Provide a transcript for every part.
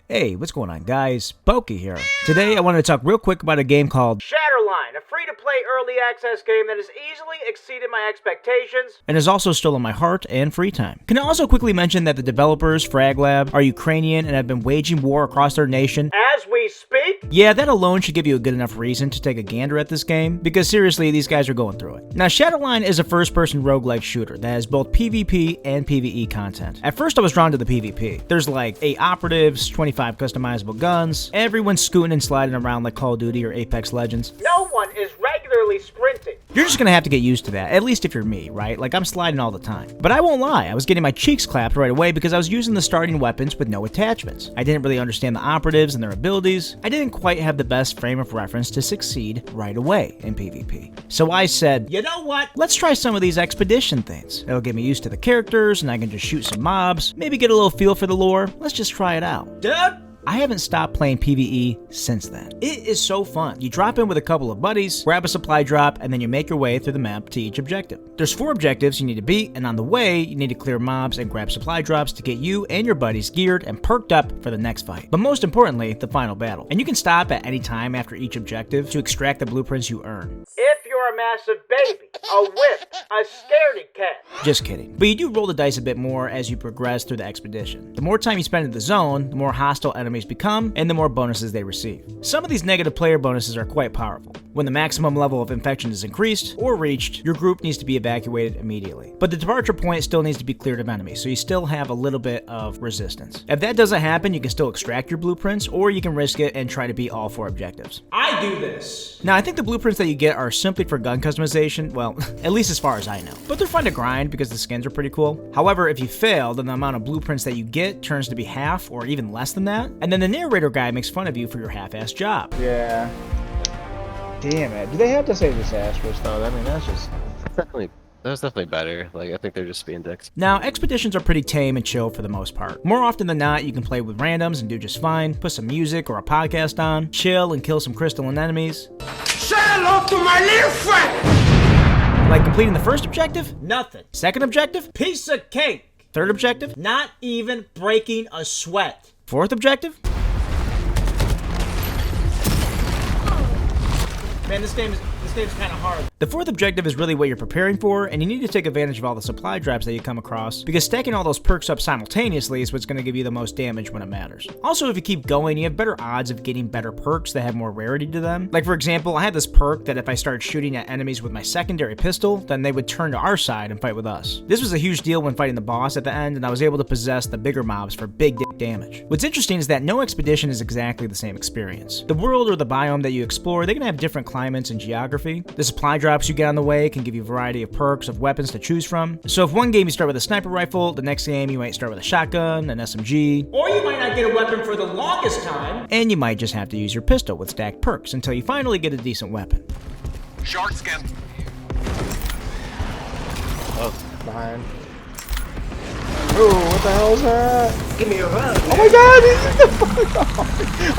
Hey, what's going on, guys? Pokey here. Today I wanted to talk real quick about a game called Shatterline, a free-to-play early access game that has easily exceeded my expectations and has also stolen my heart and free time. Can I also quickly mention that the developers, Frag Lab, are Ukrainian and have been waging war across their nation as we speak? Yeah, that alone should give you a good enough reason to take a gander at this game, because seriously, these guys are going through it. Now, Shatterline is a first-person roguelike shooter that has both PvP and PvE content. At first, I was drawn to the PvP. There's like 8 operatives, 25 customizable guns, everyone's scooting and sliding around like Call of Duty or Apex Legends. No one is regularly sprinting. You're just gonna have to get used to that, at least if you're me, right? Like, I'm sliding all the time. But I won't lie, I was getting my cheeks clapped right away because I was using the starting weapons with no attachments. I didn't really understand the operatives and their abilities. I didn't quite have the best frame of reference to succeed right away in PvP. So I said, you know what? Let's try some of these expedition things. It'll get me used to the characters and I can just shoot some mobs, maybe get a little feel for the lore. Let's just try it out. Dude! I haven't stopped playing PvE since then. It is so fun. You drop in with a couple of buddies, grab a supply drop, and then you make your way through the map to each objective. There's 4 objectives you need to beat, and on the way, you need to clear mobs and grab supply drops to get you and your buddies geared and perked up for the next fight. But most importantly, the final battle. And you can stop at any time after each objective to extract the blueprints you earn. If you're a massive baby, a whip, a scaredy cat. Just kidding. But you do roll the dice a bit more as you progress through the expedition. The more time you spend in the zone, the more hostile enemies become, and the more bonuses they receive. Some of these negative player bonuses are quite powerful. When the maximum level of infection is increased or reached, your group needs to be evacuated immediately. But the departure point still needs to be cleared of enemies, so you still have a little bit of resistance. If that doesn't happen, you can still extract your blueprints, or you can risk it and try to beat all 4 objectives. I do this! Now, I think the blueprints that you get are simply for gun customization, well, at least as far as I know. But they're fun to grind because the skins are pretty cool. However, if you fail, then the amount of blueprints that you get turns to be half or even less than that, and then the narrator guy makes fun of you for your half-assed job. Yeah. Damn it. Do they have to say disastrous though? I mean, that's just... That's definitely better. Like, I think they're just being dicks. Now, expeditions are pretty tame and chill for the most part. More often than not, you can play with randoms and do just fine, put some music or a podcast on, chill and kill some crystalline enemies. Say hello to my little friend! Like completing the first objective? Nothing. Second objective? Piece of cake. Third objective? Not even breaking a sweat. Fourth objective? Man, this game's kind of hard. The 4th objective is really what you're preparing for, and you need to take advantage of all the supply drops that you come across, because stacking all those perks up simultaneously is what's going to give you the most damage when it matters. Also, if you keep going, you have better odds of getting better perks that have more rarity to them. Like, for example, I had this perk that if I started shooting at enemies with my secondary pistol, then they would turn to our side and fight with us. This was a huge deal when fighting the boss at the end, and I was able to possess the bigger mobs for big damage. What's interesting is that no expedition is exactly the same experience. The world or the biome that you explore, they can have different climates and geography. The supply drops you get on the way can give you a variety of perks of weapons to choose from. So if one game you start with a sniper rifle, the next game you might start with a shotgun, an SMG, or you might not get a weapon for the longest time, and you might just have to use your pistol with stacked perks until you finally get a decent weapon. Shark skin. Oh, behind. Ooh, what the hell is that? give me a run. Oh my god!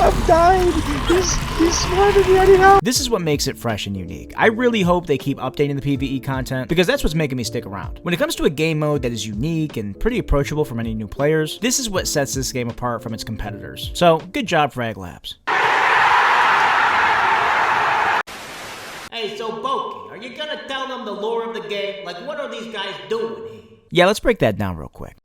I'm dying! He's smarter me anyhow! This is what makes it fresh and unique. I really hope they keep updating the PvE content, because that's what's making me stick around. When it comes to a game mode that is unique and pretty approachable for many new players, this is what sets this game apart from its competitors. So, good job, Frag Labs. Hey, so Boki, are you gonna tell them the lore of the game? Like, what are these guys doing here? Yeah, let's break that down real quick.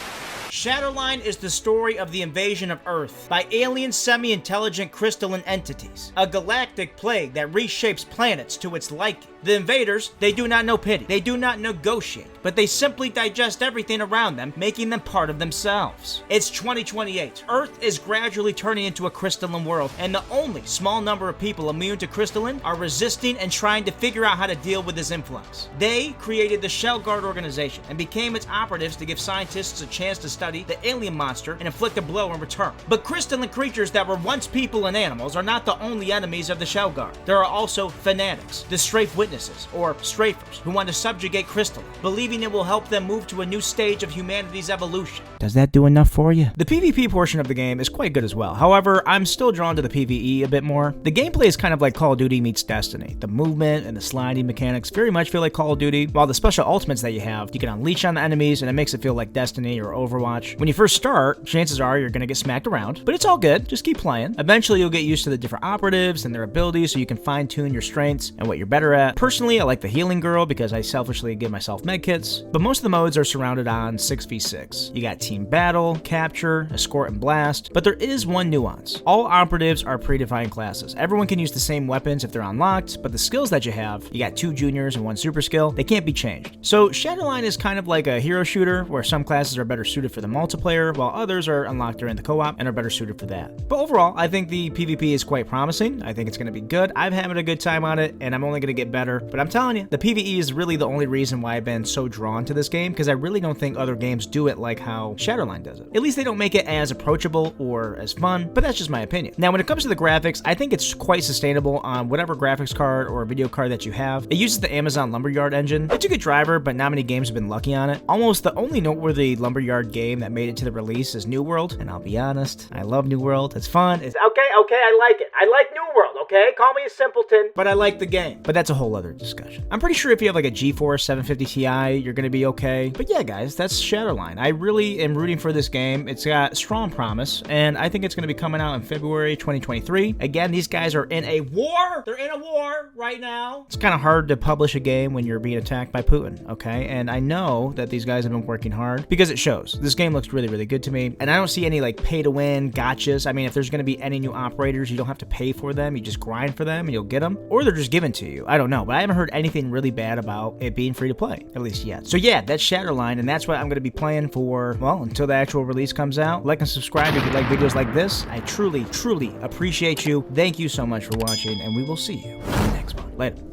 Shatterline is the story of the invasion of Earth by alien semi-intelligent crystalline entities, a galactic plague that reshapes planets to its liking. The invaders, they do not know pity, they do not negotiate, but they simply digest everything around them, making them part of themselves. It's 2028. Earth is gradually turning into a crystalline world, and the only small number of people immune to crystalline are resisting and trying to figure out how to deal with this influx. They created the Shell Guard organization and became its operatives to give scientists a chance to study the alien monster and inflict a blow in return. But crystalline creatures that were once people and animals are not the only enemies of the Shell Guard. There are also fanatics, the strafe witnesses, or strafers, who want to subjugate crystalline, believing it will help them move to a new stage of humanity's evolution. Does that do enough for you? The PvP portion of the game is quite good as well. However, I'm still drawn to the PvE a bit more. The gameplay is kind of like Call of Duty meets Destiny. The movement and the sliding mechanics very much feel like Call of Duty, while the special ultimates that you have, you can unleash on the enemies, and it makes it feel like Destiny or Overwatch. watch. When you first start, chances are you're gonna get smacked around, but it's all good. Just keep playing. Eventually, you'll get used to the different operatives and their abilities so you can fine-tune your strengths and what you're better at. Personally, I like the healing girl because I selfishly give myself medkits, but most of the modes are surrounded on 6v6. You got team battle, capture, escort, and blast, but there is one nuance. All operatives are predefined classes. Everyone can use the same weapons if they're unlocked, but the skills that you have, you got 2 juniors and 1 super skill, they can't be changed. So Shatterline is kind of like a hero shooter where some classes are better suited for the multiplayer, while others are unlocked during the co-op and are better suited for that. But overall, I think the PvP is quite promising. I think it's going to be good. I'm having a good time on it, and I'm only going to get better. But I'm telling you, the PvE is really the only reason why I've been so drawn to this game, because I really don't think other games do it like how Shatterline does it. At least they don't make it as approachable or as fun, but that's just my opinion. Now, when it comes to the graphics, I think it's quite sustainable on whatever graphics card or video card that you have. It uses the Amazon Lumberyard engine. It's a good driver, but not many games have been lucky on it. Almost the only noteworthy Lumberyard game that made it to the release is New World, and I'll be honest, I love New World. It's fun. It's Okay, I like it. I like New World, okay? Call me a simpleton, but I like the game. but that's a whole other discussion. I'm pretty sure if you have like a GeForce 750 Ti, you're gonna be okay. But yeah, guys, that's Shatterline. I really am rooting for this game. It's got strong promise, and I think it's gonna be coming out in February 2023. Again, these guys are in a war. They're in a war right now. It's kind of hard to publish a game when you're being attacked by Putin, okay? And I know that these guys have been working hard because it shows. This game looks really, really good to me, and I don't see any like pay-to-win gotchas. I mean, if there's gonna be any new operators, you don't have to pay for them. You just grind for them and you'll get them, or they're just given to you. I don't know, but I haven't heard anything really bad about it being free to play, at least yet. So yeah, that's Shatterline, and that's what I'm going to be playing for, well, until the actual release comes out. Like and subscribe if you like videos like this. I truly, truly appreciate you. Thank you so much for watching, and we will see you in the next one. Later.